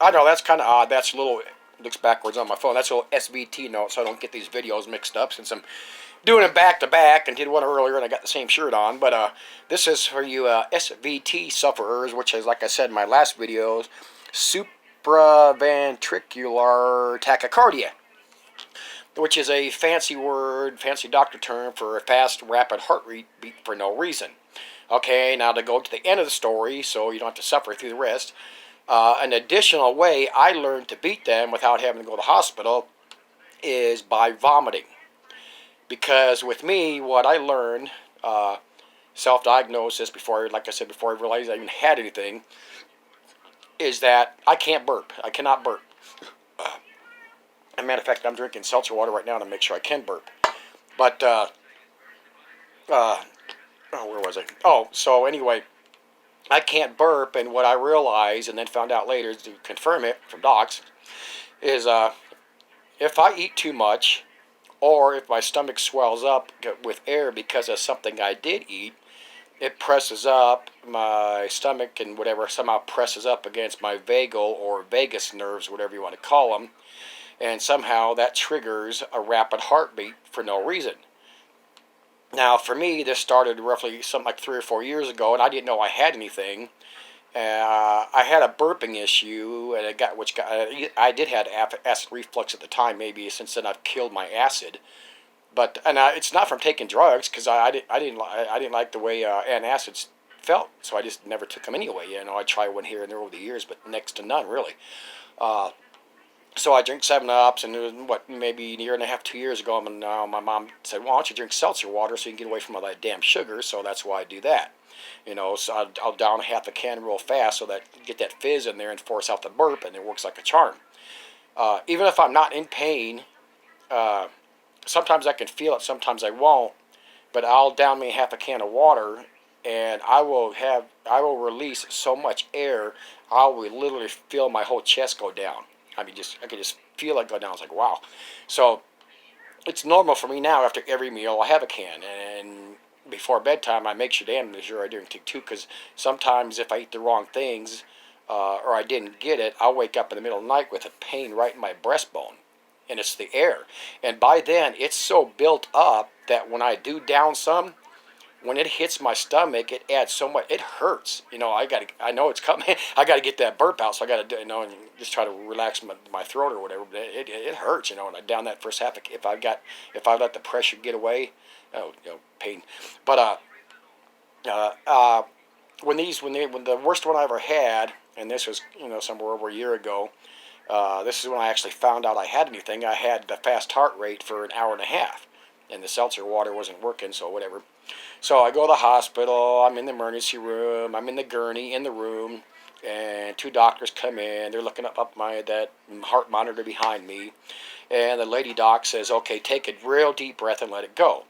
I know that's kind of odd. That's a little looks backwards on my phone. That's a little SVT note, so I don't get these videos mixed up since I'm doing them back to back and did one earlier and I got the same shirt on. But this is for you SVT sufferers, which is, like I said in my last videos, supraventricular tachycardia, which is a fancy word, fancy doctor term for a fast, rapid heart rate beat for no reason. Okay, now to go to the end of the story, so you don't have to suffer through the rest. An additional way I learned to beat them without having to go to the hospital is by vomiting. Because with me, what I learned, self-diagnosis before, like I said, before I realized I even had anything, is that I can't burp. I cannot burp. As a matter of fact, I'm drinking seltzer water right now to make sure I can burp. But, where was I? Oh, so anyway, I can't burp, and what I realized, and then found out later to confirm it from docs, is if I eat too much, or if my stomach swells up with air because of something I did eat, it presses up my stomach and whatever somehow presses up against my vagal or vagus nerves, whatever you want to call them, and somehow that triggers a rapid heartbeat for no reason. Now, for me, this started roughly something like 3 or 4 years ago, and I didn't know I had anything. I had a burping issue, and I did have acid reflux at the time. Maybe since then I've killed my acid, but it's not from taking drugs because I didn't like the way antacids felt, so I just never took them anyway. I tried one here and there over the years, but next to none really. So I drink 7-Ups, and it was, maybe a year and a half, 2 years ago, now my mom said, well, why don't you drink seltzer water so you can get away from all that damn sugar? So that's why I do that. So I'll down half a can real fast so that get that fizz in there and force out the burp, and it works like a charm. Even if I'm not in pain, sometimes I can feel it, sometimes I won't, but I'll down me half a can of water, and I will release so much air, I will literally feel my whole chest go down. I could just feel it go down. It's like, wow. So it's normal for me now. After every meal, I have a can, and before bedtime, I make sure damn sure I drink too, because sometimes if I eat the wrong things or I didn't get it, I'll wake up in the middle of the night with a pain right in my breastbone, and it's the air. And by then, it's so built up that when I do down some, when it hits my stomach, it adds so much. It hurts. I know it's coming. I got to get that burp out, so I got to do, and just try to relax my throat or whatever. But it hurts, and I down that first half. If I let the pressure get away, pain. But when the worst one I ever had, and this was somewhere over a year ago. This is when I actually found out I had anything. I had the fast heart rate for an hour and a half, and the seltzer water wasn't working, so whatever. So I go to the hospital. I'm in the emergency room. I'm in the gurney in the room, and 2 doctors come in. They're looking up that heart monitor behind me, and the lady doc says, "Okay, take a real deep breath and let it go."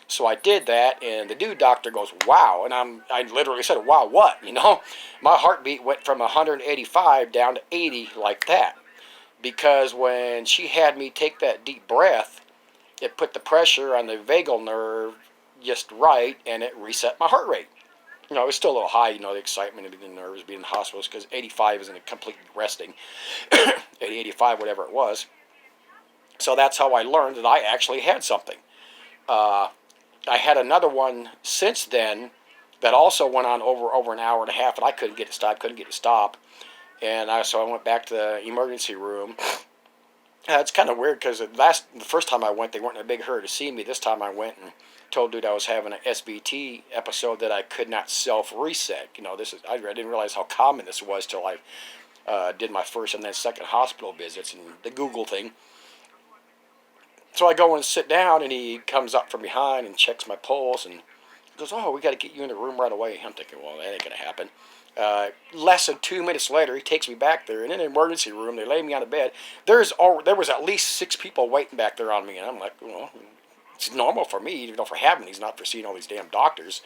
So I did that, and the dude doctor goes, "Wow!" And I literally said, "Wow, what?" My heartbeat went from 185 down to 80 like that, because when she had me take that deep breath, it put the pressure on the vagal nerve just right, and it reset my heart rate. It was still a little high, the excitement of the nerves being in the hospitals, because 85 isn't completely resting. 80, 85, whatever it was. So that's how I learned that I actually had something. I had another one since then that also went on over an hour and a half, and I couldn't get it to stop. And so I went back to the emergency room. It's kind of weird because the first time I went, they weren't in a big hurry to see me. This time I went and told dude I was having an SVT episode that I could not self-reset. I didn't realize how common this was till I did my first and then second hospital visits and the Google thing. So I go and sit down, and he comes up from behind and checks my pulse and goes, "Oh, we got to get you in the room right away." I'm thinking, well, that ain't going to happen. Less than 2 minutes later, he takes me back there, and in an emergency room, they lay me on a bed. There was at least 6 people waiting back there on me, and I'm like, well, it's normal for me, even though for having these, not for seeing all these damn doctors.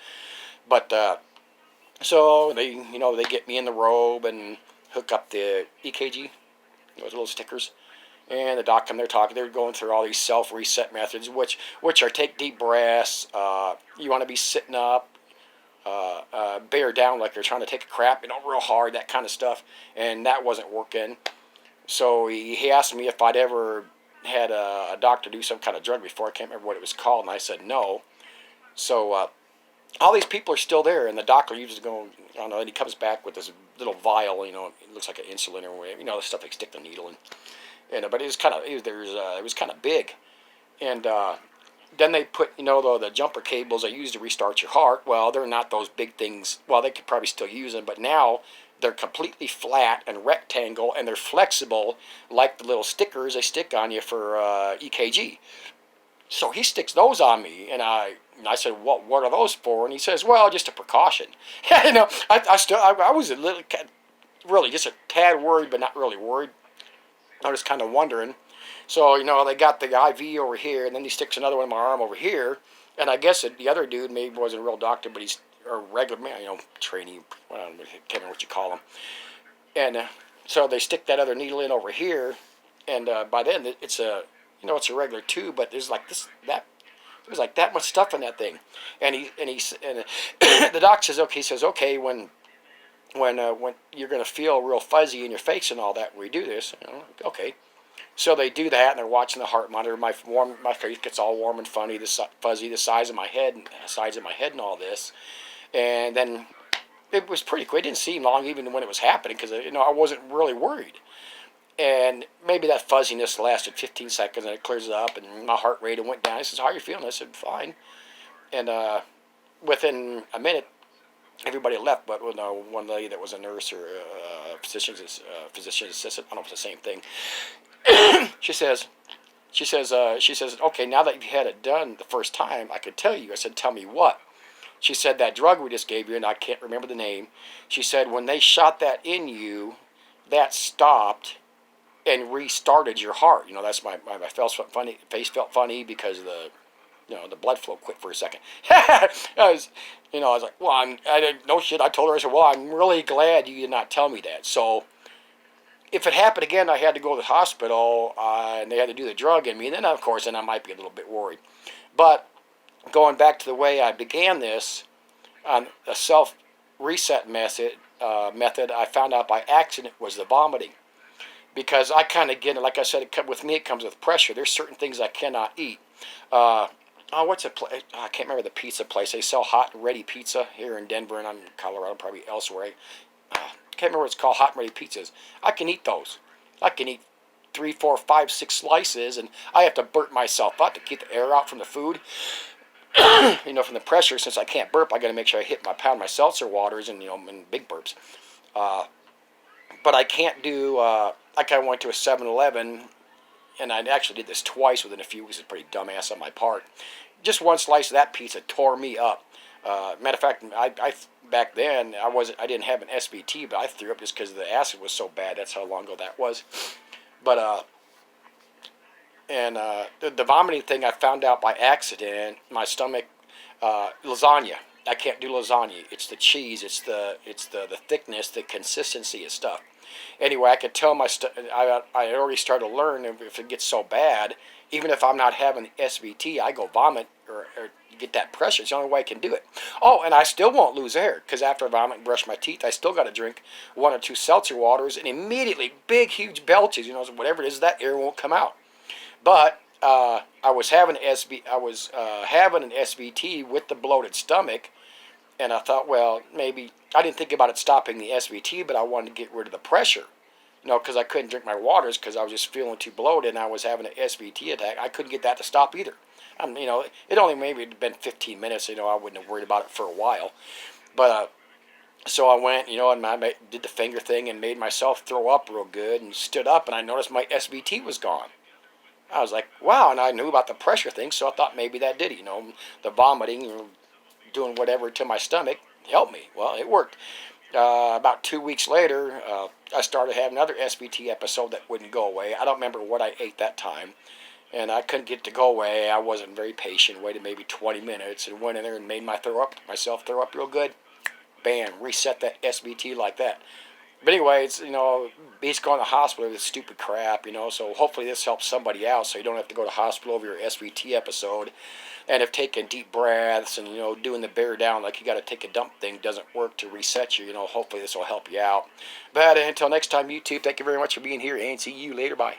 But so they get me in the robe and hook up the EKG, those little stickers. And the doc come there talking. They're going through all these self-reset methods, which are take deep breaths. You want to be sitting up, bear down like you're trying to take a crap, real hard, that kind of stuff. And that wasn't working. So he asked me if I'd ever had a doctor do some kind of drug before. I can't remember what it was called, and I said no. So all these people are still there, and the doctor usually go, I don't know, and he comes back with this little vial, it looks like an insulin or whatever, the stuff they stick the needle in. And but it was kind of it was kind of big, and then they put the jumper cables they use to restart your heart. Well, they're not those big things. Well, they could probably still use them, but now they're completely flat and rectangle, and they're flexible like the little stickers they stick on you for EKG. So he sticks those on me, and I said, what are those for? And he says, well, just a precaution. I was a little, really just a tad worried, but not really worried. I was kind of wondering. So, they got the IV over here, and then he sticks another one in my arm over here. And I guess the other dude maybe wasn't a real doctor, but he's a regular man, trainee, I don't know, I can't remember what you call him. And so they stick that other needle in over here, and by then it's it's a regular tube, but there's like there's like that much stuff in that thing. And the doc says, okay, when you're gonna feel real fuzzy in your face and all that when we do this, okay. So they do that, and they're watching the heart monitor. My face gets all warm and funny, fuzzy, the size of my head, and all this. And then it was pretty quick. It didn't seem long, even when it was happening, because I wasn't really worried. And maybe that fuzziness lasted 15 seconds, and it clears up, and my heart rate went down. He says, "How are you feeling?" I said, "Fine." And within a minute, everybody left, but one lady that was a nurse or physician's assistant. I don't know if it's the same thing. she says, okay, now that you've had it done the first time, I could tell you. I said, tell me what? She said, that drug we just gave you, and I can't remember the name. She said, when they shot that in you, that stopped and restarted your heart. That's my face felt funny because the blood flow quit for a second. I was like, well, I didn't know shit. I told her, I said, well, I'm really glad you did not tell me that. So if it happened again, I had to go to the hospital, and they had to do the drug in me. And then, of course, I might be a little bit worried. But going back to the way I began this, on a self-reset method, I found out by accident was the vomiting. Because I kind of get it, like I said, with me it comes with pressure. There's certain things I cannot eat. What's a place? I can't remember the pizza place. They sell hot and ready pizza here in Denver, and I'm in Colorado, probably elsewhere. Can't remember what it's called, hot and ready pizzas. I can eat those. I can eat 3, 4, 5, 6 slices, and I have to burp myself up to keep the air out from the food. From the pressure. Since I can't burp, I got to make sure I pound my seltzer waters and and big burps. But I can't do like I went to a 7-Eleven, and I actually did this twice within a few weeks. It's pretty dumbass on my part. Just one slice of that pizza tore me up. Matter of fact, I back then I didn't have an SVT, but I threw up just because the acid was so bad. That's how long ago that was. But the vomiting thing I found out by accident. My stomach, lasagna. I can't do lasagna. It's the cheese. It's the thickness, the consistency of stuff. Anyway, I could tell I already started to learn if it gets so bad, even if I'm not having the SVT, I go vomit or get that pressure. It's the only way I can do it. Oh, and I still won't lose air, because after I vomit and brush my teeth, I still got to drink 1 or 2 seltzer waters, and immediately big, huge belches. Whatever it is, that air won't come out. But I was having an SVT with the bloated stomach, and I thought, well, maybe I didn't think about it stopping the SVT, but I wanted to get rid of the pressure, because I couldn't drink my waters because I was just feeling too bloated, and I was having an SVT attack. I couldn't get that to stop either. It only maybe been 15 minutes. I wouldn't have worried about it for a while, but so I went, and I did the finger thing and made myself throw up real good, and stood up, and I noticed my SVT was gone. I was like, wow, and I knew about the pressure thing, so I thought maybe that did it. The vomiting, doing whatever to my stomach helped me. Well, it worked. About 2 weeks later, I started having another SVT episode that wouldn't go away. I don't remember what I ate that time, and I couldn't get it to go away. I wasn't very patient. Waited maybe 20 minutes and went in there and made myself throw up real good. Bam, reset that SVT like that. But anyway, it's, beats going to the hospital with this stupid crap, so hopefully this helps somebody out so you don't have to go to the hospital over your SVT episode. And if taking deep breaths and, doing the bear down like you got to take a dump thing doesn't work to reset you, hopefully this will help you out. But until next time, YouTube, thank you very much for being here, and see you later. Bye.